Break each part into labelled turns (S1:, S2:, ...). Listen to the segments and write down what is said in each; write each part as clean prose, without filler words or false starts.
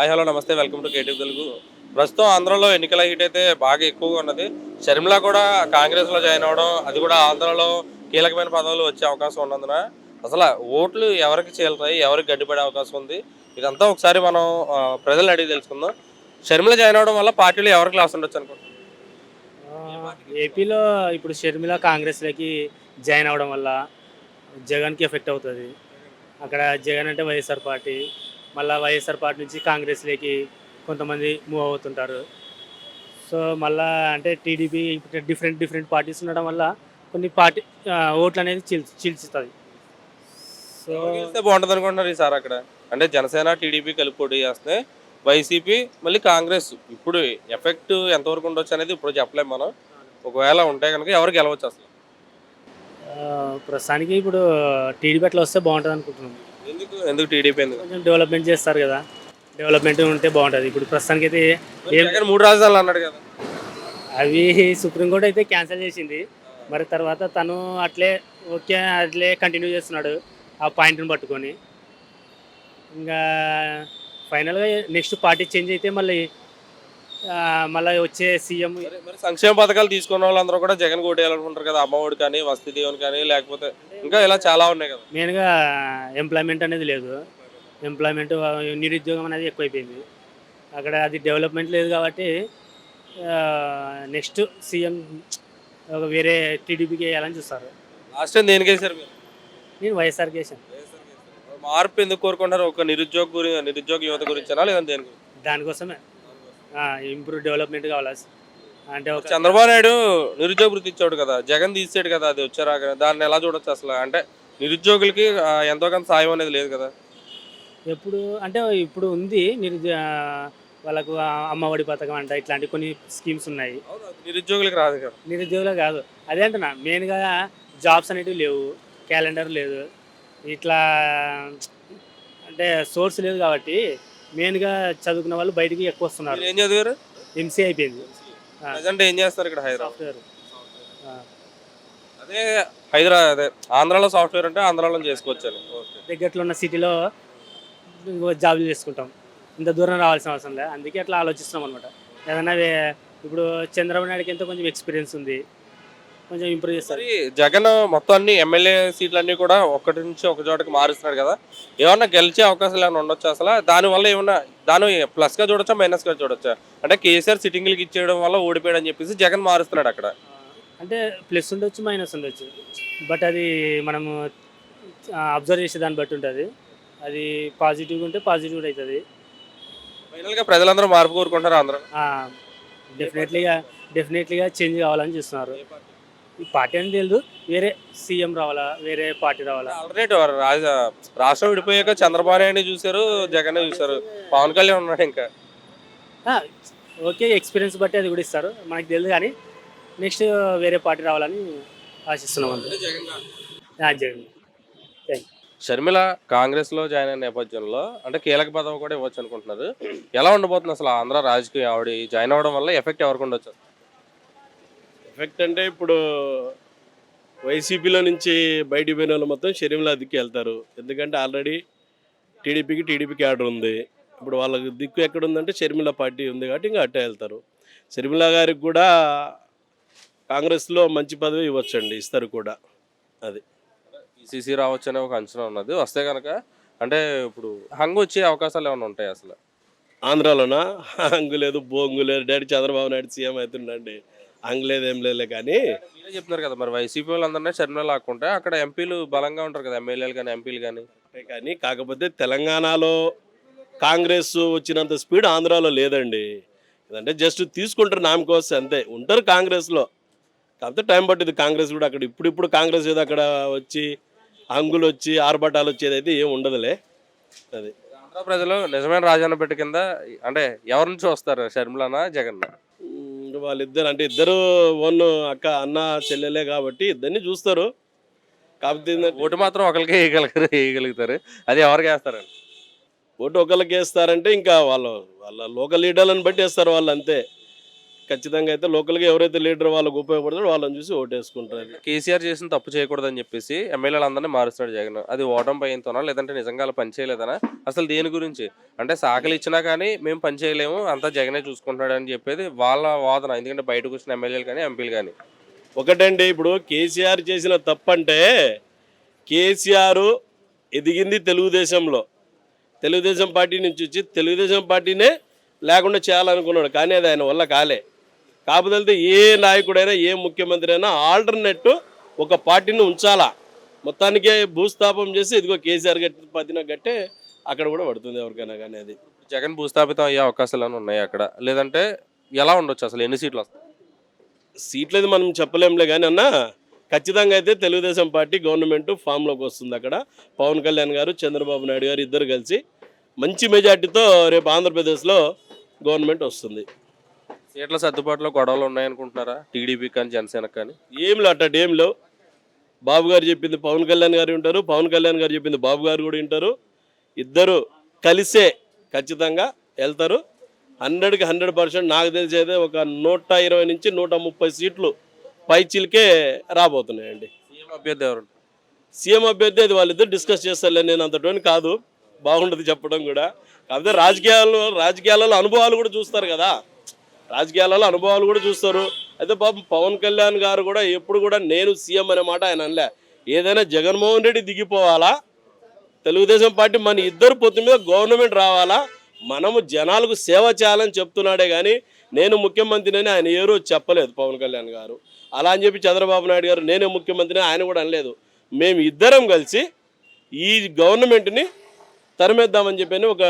S1: Hi hello నమస్తే welcome to KTV Telugu. ప్రస్తుతం ఆంధ్రాలో ఎన్నికల హీట్ అయితే బాగా ఎక్కువగా ఉన్నది. షర్మిల కూడా కాంగ్రెస్లో జాయిన్ అవ్వడం, అది కూడా ఆంధ్రాలో కీలకమైన పదవులు వచ్చే అవకాశం ఉన్నందున అసలు ఓట్లు ఎవరికి చీలుతాయి, ఎవరికి గడ్డిపడే అవకాశం ఉంది, ఇదంతా ఒకసారి మనం ప్రజలను అడిగి తెలుసుకుందాం. షర్మిల జాయిన్ అవ్వడం వల్ల పార్టీలు ఎవరికి లాస్ ఉండొచ్చు అనుకుంటున్నాం?
S2: ఆ, ఏపీలో ఇప్పుడు షర్మిల కాంగ్రెస్లోకి జాయిన్ అవ్వడం వల్ల జగన్కి ఎఫెక్ట్ అవుతుంది. అక్కడ జగన్ అంటే వైఎస్ఆర్ పార్టీ, మళ్ళీ వైఎస్ఆర్ పార్టీ నుంచి కాంగ్రెస్లోకి కొంతమంది మూవ్ అవుతుంటారు. సో మళ్ళా అంటే టీడీపీ డిఫరెంట్ డిఫరెంట్ పార్టీస్ ఉండడం వల్ల కొన్ని పార్టీ ఓట్లు అనేది చీల్చుతుంది. సో
S1: ఎవరు గెలిస్తే బాగుంటుంది అనుకుంటున్నారు ఈసారి అక్కడ? అంటే జనసేన టీడీపీ కలిపి పోటీ చేస్తే వైసీపీ మళ్ళీ కాంగ్రెస్ ఇప్పుడు ఎఫెక్ట్ ఎంతవరకు ఉండొచ్చు అనేది ఇప్పుడు చెప్పలేము మనం. ఒకవేళ ఉంటే కనుక ఎవరు గెలవచ్చు అసలు?
S2: ప్రస్తుతానికి ఇప్పుడు టీడీపీ అట్లా వస్తే బాగుంటుంది అనుకుంటున్నాం.
S1: ఎందుకు ఎందుకు టీడీపీ ఎందుకు?
S2: కొంచెం డెవలప్మెంట్ చేస్తారు కదా, డెవలప్మెంట్ ఉంటే బాగుంటుంది. ఇప్పుడు ప్రస్తుతానికి అయితే
S1: మరి
S2: ఏం
S1: జగన్ 3 రాజధానులు అన్నాడు కదా.
S2: అవి సుప్రీంకోర్టు అయితే క్యాన్సిల్ చేసింది. మరి తర్వాత తను అట్లే ఓకే అట్లే కంటిన్యూ చేస్తున్నాడు ఆ పాయింట్ని పట్టుకొని. ఇంకా ఫైనల్గా నెక్స్ట్ పార్టీ చేంజ్ అయితే మళ్ళీ వచ్చే సీఎం
S1: మరి మరి సంక్షేమ పథకాలు తీసుకున్న వాళ్ళందరూ కూడా జగన్ కొట్టేయాలనుకుంటారు కదా. అమ్మఒడి కానీ, వసతి దీవెన కానీ, లేకపోతే ఇంకా ఇలా చాలా ఉన్నాయి కదా.
S2: మెయిన్గా ఎంప్లాయ్మెంట్ అనేది లేదు. ఎంప్లాయ్మెంట్ నిరుద్యోగం అనేది ఎక్కువైపోయింది అక్కడ. అది డెవలప్మెంట్ లేదు కాబట్టి నెక్స్ట్ సీఎం ఒక వేరే టీడీపీకి వేయాలని చూస్తారు.
S1: లాస్ట్ టైం దేనికి వేశారు మీరు?
S2: నేను వైఎస్ఆర్కి వేసాను.
S1: మార్పు ఎందుకు కోరుకుంటారు? ఒక నిరుద్యోగ యువత గురించేనా లేదంటే దేని గురించి?
S2: దానికోసమే ఇంప్రూవ్ డెవలప్మెంట్ కావాలి. అంటే ఒక
S1: చంద్రబాబు నాయుడు నిరుద్యోగ వృత్తి ఇచ్చాడు కదా, జగన్ తీసాడు కదా, అది వచ్చారాక దాన్ని ఎలా చూడొచ్చు అసలు? అంటే నిరుద్యోగులకి ఎంతో కొంత సాయం అనేది లేదు కదా.
S2: ఎప్పుడు అంటే ఇప్పుడు ఉంది వాళ్ళకు అమ్మఒడి పథకం అంట, ఇట్లాంటి కొన్ని స్కీమ్స్ ఉన్నాయి.
S1: అవును, అది నిరుద్యోగులకి రాదు కదా.
S2: నిరుద్యోగులు కాదు, అదే అంటున్నా. మెయిన్గా జాబ్స్ అనేటివి లేవు, క్యాలెండర్ లేదు, ఇట్లా అంటే సోర్స్ లేదు కాబట్టి మెయిన్గా చదువుకున్న వాళ్ళు బయటికి ఎక్కువ వస్తున్నారు.
S1: మీరు ఏం చదివారు?
S2: ఎంసీ అయిపోయింది.
S1: ప్రజెంట్ ఏం చేస్తారు ఇక్కడ హైదరాబాద్?
S2: సాఫ్ట్వేర్
S1: అదే అదే ఆంధ్రాలో సాఫ్ట్వేర్ అంటే ఆంధ్రాలో చేసుకోవచ్చు అని. ఓకే.
S2: దగ్గరలో ఉన్న సిటీలో జాబులు చేసుకుంటాం, ఇంత దూరం రావాల్సిన అవసరం లేదు. అందుకే అట్లా ఆలోచిస్తున్నాం అనమాట. ఏదైనా ఇప్పుడు చంద్రబాబు నాయుడుకి ఎంతో కొంచెం ఎక్స్పీరియన్స్ ఉంది, కొంచెం ఇంప్రూవ్ చేస్తారు.
S1: మరి జగన్ మొత్తం అన్ని ఎమ్మెల్యే సీట్లన్నీ కూడా ఒకటి నుంచి ఒక చోటకి మారుస్తున్నాడు కదా, ఏమన్నా గెలిచే అవకాశాలు ఏమైనా ఉండొచ్చు అసలు? దానివల్ల ఏమన్నా దాని ప్లస్గా చూడొచ్చా, మైనస్గా చూడొచ్చా? అంటే కేసీఆర్ సిట్టింగ్లకి ఇచ్చేయడం వల్ల ఓడిపోయాడు అని చెప్పేసి జగన్ మారుస్తున్నాడు అక్కడ.
S2: అంటే ప్లస్ ఉండొచ్చు, మైనస్ ఉండొచ్చు. బట్ అది మనము అబ్జర్వ్ చేసే దాన్ని బట్టి ఉంటుంది. అది పాజిటివ్గా ఉంటే పాజిటివ్ అవుతుంది.
S1: ఫైనల్గా ప్రజలందరూ మార్పు కోరుకుంటారు అందరూ.
S2: డెఫినెట్లీగా చేంజ్ కావాలని చూస్తున్నారు. ఈ పార్టీ అని తెలియదు, వేరే సీఎం రావాలా, వేరే పార్టీ రావాలా.
S1: ఆల్రెడీ రాష్ట్రం విడిపోయాక చంద్రబాబు నాయుడు చూశారు, జగన్ చూశారు, పవన్ కళ్యాణ్ ఉన్నాడు ఇంకా.
S2: ఆ, ఓకే, ఎక్స్పీరియన్స్ బట్టి అది కూడా ఇస్తారు, మనకు తెలియదు. కానీ నెక్స్ట్ వేరే పార్టీ రావాలని ఆశిస్తున్నాం అంతే. Jagan thank you.
S1: షర్మిల కాంగ్రెస్లో జాయిన్ అయిన నేపథ్యంలో అంటే కీలక పదవి కూడా ఇవ్వచ్చు అనుకుంటున్నారు. ఎలా ఉండబోతుంది అసలు ఆంధ్ర రాజకీయం? ఆవిడ జాయిన్ అవ్వడం వల్ల ఎఫెక్ట్ ఎవరికి ఉండొచ్చు?
S3: ఎఫెక్ట్ అంటే ఇప్పుడు వైసీపీలో నుంచి బయటికి పోయిన వాళ్ళు మొత్తం షర్మిల దిక్కు వెళ్తారు. ఎందుకంటే ఆల్రెడీ టీడీపీకి ఆర్డర్ ఉంది. ఇప్పుడు వాళ్ళకి దిక్కు ఎక్కడ ఉందంటే షర్మిల పార్టీ ఉంది కాబట్టి ఇంకా అట్టే వెళ్తారు. షర్మిల గారికి కూడా కాంగ్రెస్లో మంచి పదవి ఇవ్వచ్చండి, ఇస్తారు కూడా. అది
S1: పిసిసి రావచ్చు అనే ఒక అంచనా ఉన్నది. వస్తే కనుక అంటే ఇప్పుడు హంగు వచ్చే అవకాశాలు ఏమైనా ఉంటాయి అసలు?
S3: ఆంధ్రాలోనా హంగు లేదు, బొంగు లేదు. డాడీ చంద్రబాబు నాయుడు సీఎం అవుతుండండి, హంగు లేదు, ఏం లేదులే. కానీ
S1: మీరే చెప్తున్నారు కదా, మరి వైసీపీ వాళ్ళందరినీ షర్మిల లాక్కుంటే అక్కడ ఎంపీలు బలంగా ఉంటారు కదా, ఎమ్మెల్యేలు కానీ ఎంపీలు కానీ.
S3: కానీ కాకపోతే తెలంగాణలో కాంగ్రెస్ వచ్చినంత స్పీడ్ ఆంధ్రాలో లేదండి. ఏదంటే జస్ట్ తీసుకుంటారు నామకోసం అంతే, ఉంటారు కాంగ్రెస్లో. కాకపోతే టైం పట్టింది కాంగ్రెస్ కూడా. అక్కడ ఇప్పుడు కాంగ్రెస్ ఏదో అక్కడ వచ్చి అంగులు వచ్చి ఆర్భటాలు వచ్చేది అయితే ఏం ఉండదులే. అది
S1: ఆంధ్ర ప్రజలు నిజమైన రాజన్న పెట్ట కింద అంటే ఎవరి నుంచి వస్తారు, షర్మిలనా జగన్?
S3: వాళ్ళిద్దరు అంటే ఇద్దరు ఓన్ అన్న చెల్లెలే కాబట్టి ఇద్దరిని చూస్తారు. కాకపోతే ఏంటంటే
S1: ఓటు మాత్రం ఒకరికే వేయగలుగుతారు, అది ఎవరికి వేస్తారు?
S3: ఓటు ఒకళ్ళకి వేస్తారంటే ఇంకా వాళ్ళ లోకల్ లీడర్లను బట్టి వేస్తారు వాళ్ళు, అంతే. ఖచ్చితంగా అయితే లోకల్గా ఎవరైతే లీడర్ వాళ్ళకు ఉపయోగపడతారో వాళ్ళని చూసి ఓటేసుకుంటారు.
S1: కేసీఆర్ చేసిన తప్పు చేయకూడదని చెప్పేసి ఎమ్మెల్యేలందరినీ మారుస్తాడు జగన్. అది ఓటమి భయంతోనా లేదంటే నిజంగా అలా పని చేయలేదనా? అసలు దేని గురించి? అంటే శాఖలు ఇచ్చినా కానీ మేము పని చేయలేము, అంతా జగనే చూసుకుంటాడు అని చెప్పేది వాళ్ళ వాదన. ఎందుకంటే బయటకు వచ్చిన ఎమ్మెల్యేలు కానీ ఎంపీలు కానీ.
S3: ఒకటండి, ఇప్పుడు కేసీఆర్ చేసిన తప్పంటే కేసీఆర్ ఎదిగింది తెలుగుదేశంలో, తెలుగుదేశం పార్టీ నుంచి వచ్చి తెలుగుదేశం పార్టీనే లేకుండా చేయాలనుకున్నాడు. కానీ అది ఆయన వల్ల కాలే. కాకపోతే ఏ నాయకుడైనా ఏ ముఖ్యమంత్రి అయినా ఆల్టర్నేట్ ఒక పార్టీని ఉంచాలా. మొత్తానికే భూస్థాపం చేసి ఇదిగో కేసీఆర్ పదిన గట్టే అక్కడ కూడా పడుతుంది ఎవరికైనా కానీ. అది
S1: జగన్ భూస్థాపితం అయ్యే అవకాశాలు ఏమైనా ఉన్నాయి అక్కడ? లేదంటే ఎలా ఉండొచ్చు? అసలు ఎన్ని సీట్లు వస్తాయి?
S3: సీట్లు అది మనం చెప్పలేంలే కానీ అన్న, ఖచ్చితంగా అయితే తెలుగుదేశం పార్టీ గవర్నమెంట్ ఫామ్లోకి వస్తుంది. అక్కడ పవన్ కళ్యాణ్ గారు, చంద్రబాబు నాయుడు గారు ఇద్దరు కలిసి మంచి మెజార్టీతో రేపు ఆంధ్రప్రదేశ్లో గవర్నమెంట్ వస్తుంది.
S1: సీట్ల సర్దుబాటులో గొడవలు ఉన్నాయనుకుంటున్నారా టీడీపీ కానీ జనసేనకు కానీ?
S3: ఏం అట్టటి ఏం లేవు. బాబు గారు చెప్పింది పవన్ కళ్యాణ్ గారు వింటారు, పవన్ కళ్యాణ్ గారు చెప్పింది బాబు గారు కూడా వింటారు. ఇద్దరు కలిసే ఖచ్చితంగా వెళ్తారు. 100కి 100%. నాకు తెలిసి అయితే ఒక 120 నుంచి 130 సీట్లు పైచిల్కే రాబోతున్నాయండి.
S1: సీఎం అభ్యర్థి ఎవరు?
S3: సీఎం అభ్యర్థి అది వాళ్ళిద్దరు డిస్కస్ చేస్తారులే, నేను అంతటోని కాదు, బాగుంటుంది చెప్పడం కూడా. కాకపోతే రాజకీయాలలో అనుభవాలు కూడా చూస్తారు కదా, రాజకీయాలలో అనుభవాలు కూడా చూస్తారు. అయితే పాపం పవన్ కళ్యాణ్ గారు కూడా ఎప్పుడు కూడా నేను సీఎం అనే మాట ఆయన అనలే. ఏదైనా జగన్మోహన్ రెడ్డి దిగిపోవాలా, తెలుగుదేశం పార్టీ మన ఇద్దరు పొత్తు మీద గవర్నమెంట్ రావాలా, మనము జనాలకు సేవ చేయాలని చెప్తున్నాడే కానీ నేను ముఖ్యమంత్రిని ఆయన ఏ రోజు చెప్పలేదు పవన్ కళ్యాణ్ గారు. అలా అని చెప్పి చంద్రబాబు నాయుడు గారు నేనే ముఖ్యమంత్రిని ఆయన కూడా అనలేదు. మేము ఇద్దరం కలిసి ఈ గవర్నమెంట్ని తరిమేద్దామని చెప్పని ఒక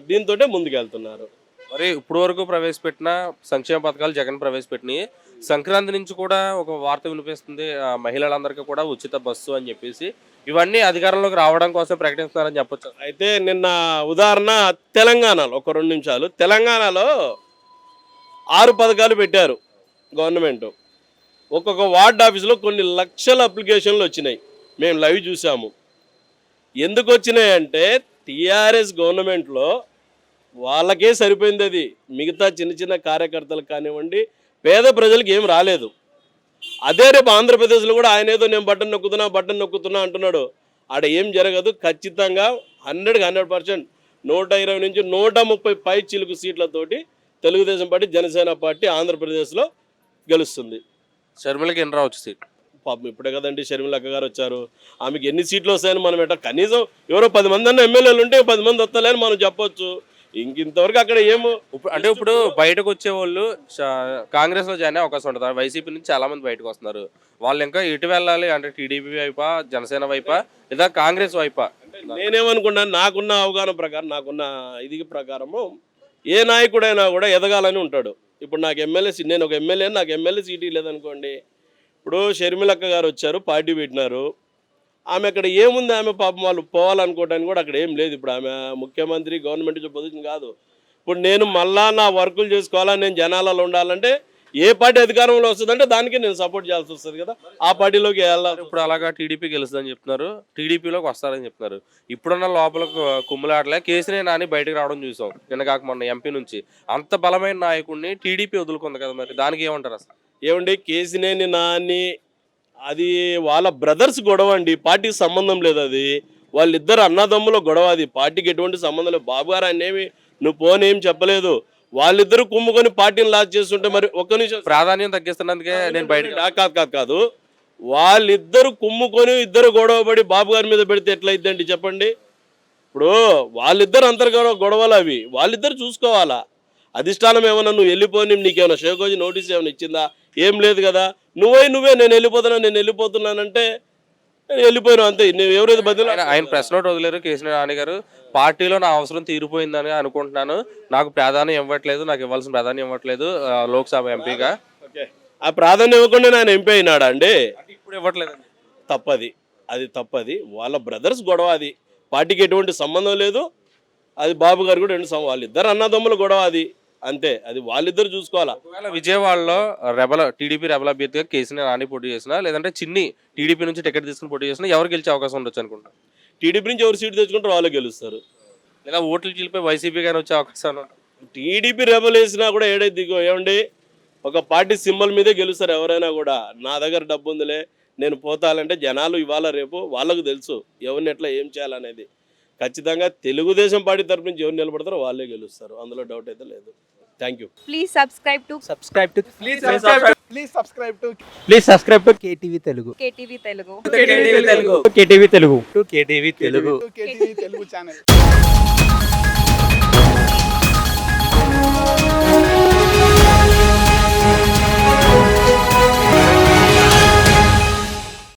S3: దీంతో ముందుకెళ్తున్నారు.
S1: మరి ఇప్పుడు వరకు ప్రవేశపెట్టిన సంక్షేమ పథకాలు జగన్ ప్రవేశపెట్టినాయి. సంక్రాంతి నుంచి కూడా ఒక వార్త వినిపిస్తుంది, మహిళలందరికీ కూడా ఉచిత బస్సు అని చెప్పేసి. ఇవన్నీ అధికారంలోకి రావడం కోసం ప్రకటిస్తున్నారని చెప్పొచ్చు.
S3: అయితే నిన్న ఉదాహరణ తెలంగాణలో ఒక 2 నిమిషాలు, తెలంగాణలో 6 పథకాలు పెట్టారు గవర్నమెంట్. ఒక్కొక్క వార్డ్ ఆఫీసులో కొన్ని లక్షల అప్లికేషన్లు వచ్చినాయి, మేము లైవ్ చూసాము. ఎందుకు వచ్చినాయి అంటే టీఆర్ఎస్ గవర్నమెంట్లో వాళ్ళకే సరిపోయింది. అది మిగతా చిన్న చిన్న కార్యకర్తలకు కానివ్వండి, పేద ప్రజలకు ఏం రాలేదు. అదే రేపు ఆంధ్రప్రదేశ్లో కూడా ఆయన ఏదో నేను బటన్ నొక్కుతున్నా అంటున్నాడు. ఆడ ఏం జరగదు. ఖచ్చితంగా 100కి 100%, 120 నుంచి 130 పై చిలుకు సీట్లతోటి తెలుగుదేశం పార్టీ, జనసేన పార్టీ ఆంధ్రప్రదేశ్లో గెలుస్తుంది.
S1: షర్మిలకి ఎన్ని రావచ్చు సీట్?
S3: పాపం ఇప్పుడే కదండి షర్మిలక్క గారు వచ్చారు, ఆమెకి ఎన్ని సీట్లు వస్తాయని మనం ఎట్లా, కనీసం ఎవరో 10 మంది అన్న ఎమ్మెల్యేలు ఉంటే 10 మంది వస్తలేని మనం చెప్పొచ్చు. ఇంతవరకు అక్కడ ఏమో
S1: అంటే ఇప్పుడు బయటకు వచ్చే వాళ్ళు కాంగ్రెస్ లో జాయిన్ అయ్యే అవకాశం ఉంటుంది. వైసీపీ నుంచి చాలా మంది బయటకు వస్తున్నారు. వాళ్ళు ఇంకా ఎటు వెళ్ళాలి అంటే టీడీపీ వైపా, జనసేన వైపా, లేదా కాంగ్రెస్ వైపా?
S3: నేనేమనుకున్నాను, నాకున్న అవగాహన ప్రకారం, నాకున్న ఇది ప్రకారము ఏ నాయకుడైనా కూడా ఎదగాలని ఉంటాడు. ఇప్పుడు నాకు నేను ఒక ఎమ్మెల్యే, నాకు ఎమ్మెల్యే సీటు లేదనుకోండి. ఇప్పుడు షర్మిలక్క గారు వచ్చారు, పార్టీ పెట్టినారు. ఆమె అక్కడ ఏముంది, ఆమె పాపం వాళ్ళు పోవాలనుకోవడానికి కూడా అక్కడ ఏం లేదు. ఇప్పుడు ఆమె ముఖ్యమంత్రి గవర్నమెంట్ పొజిషన్ కాదు. ఇప్పుడు నేను మళ్ళా నా వర్కులు చేసుకోవాలా, నేను జనాలలో ఉండాలంటే ఏ పార్టీ అధికారంలో వస్తుందంటే దానికి నేను సపోర్ట్ చేయాల్సి వస్తుంది కదా, ఆ పార్టీలోకి వెళ్ళాలి.
S1: ఇప్పుడు అలాగా టీడీపీ గెలుస్తుందని చెప్తున్నారు, టీడీపీలోకి వస్తారని చెప్తున్నారు. ఇప్పుడున్న లోపల కుమ్ములాటలే కేసీఆర్ నాని బయటకు రావడం చూసాం నిన్న కాక మొన్న ఎంపీ నుంచి. అంత బలమైన నాయకుడిని టీడీపీ వదులుకుంది కదా, మరి దానికి ఏమంటారు అసలు?
S3: ఏమండి, కేసినేని నాని అది వాళ్ళ బ్రదర్స్ గొడవ అండి, పార్టీకి సంబంధం లేదు. అది వాళ్ళిద్దరు అన్నదమ్ముల గొడవ, అది పార్టీకి ఎటువంటి సంబంధం లేదు. బాబు గారు అనేమి నువ్వు పోనేం చెప్పలేదు. వాళ్ళిద్దరు కుమ్ముకొని పార్టీని లాస్ చేస్తుంటే మరి ఒక్క నిమిషం,
S1: ప్రాధాన్యం తగ్గిస్తున్నందుకే నేను బయట
S3: కాదు వాళ్ళిద్దరు కుమ్ముకొని ఇద్దరు గొడవపడి బాబు గారి మీద పెడితే ఎట్లయిద్దండి చెప్పండి. ఇప్పుడు వాళ్ళిద్దరు అంతర్గత గొడవలు అవి వాళ్ళిద్దరు చూసుకోవాలా. అధిష్టానం ఏమన్నా నువ్వు వెళ్ళిపోని నీకేమైనా షేకోజీ నోటీస్ ఏమైనా ఇచ్చిందా? ఏం లేదు కదా. నువ్వే నేను వెళ్ళిపోతున్నానంటే నేను వెళ్ళిపోయినా అంతే. నువ్వు ఎవరైతే బదిలీ
S1: ఆయన ప్రెస్ నోట్ వదిలేరు కేసీఆర్ నాని గారు. పార్టీలో నా అవసరం తీరిపోయిందని అనుకుంటున్నాను, నాకు ప్రాధాన్యం ఇవ్వట్లేదు, నాకు ఇవ్వాల్సిన ప్రాధాన్యం ఇవ్వట్లేదు లోక్సభ ఎంపీగా.
S3: ఆ ప్రాధాన్యం ఇవ్వకుండా ఆయన ఎంపీ అయినాడా అండి?
S1: ఇప్పుడు ఇవ్వట్లేదు,
S3: అది తప్పది. వాళ్ళ బ్రదర్స్ గొడవ, అది పార్టీకి ఎటువంటి సంబంధం లేదు. అది బాబు గారు కూడా వాళ్ళిద్దరు అన్నదమ్ముల గొడవ, అది అంతే. అది వాళ్ళిద్దరు చూసుకోవాలా.
S1: ఒకవేళ విజయవాడలో టీడీపీ రెబల్ అభ్యర్థిగా కేసీఆర్ నాని పోటీ చేసినా, లేదంటే చిన్ని టీడీపీ నుంచి టికెట్ తీసుకుని పోటీ చేసినా ఎవరు గెలిచే అవకాశం ఉండొచ్చు అనుకుంటా?
S3: టీడీపీ నుంచి ఎవరు సీటు తెచ్చుకుంటారో వాళ్ళు గెలుస్తారు.
S1: లేదా ఓట్లు చీలిపోయి వైసీపీ కానీ వచ్చే అవకాశాలు?
S3: టీడీపీ రెబల్ వేసినా కూడా ఏడైతే ఏమండి, ఒక పార్టీ సింబల్ మీదే గెలుస్తారు ఎవరైనా కూడా. నా దగ్గర డబ్బు ఉందిలే నేను పోతాలంటే జనాలు ఇవాళ రేపు వాళ్ళకు తెలుసు ఎవరిని ఎట్లా ఏం చేయాలనేది. ఖచ్చితంగా తెలుగుదేశం పార్టీ తరపు నుంచి ఎవరు నిలబడతారో వాళ్ళే గెలుస్తారు, అందులో డౌట్ అయితే లేదు. Thank you.
S4: Please subscribe to
S5: Please subscribe to KTV Telugu.
S4: KTV Telugu.
S5: KTV Telugu. KTV Telugu.
S6: KTV Telugu channel.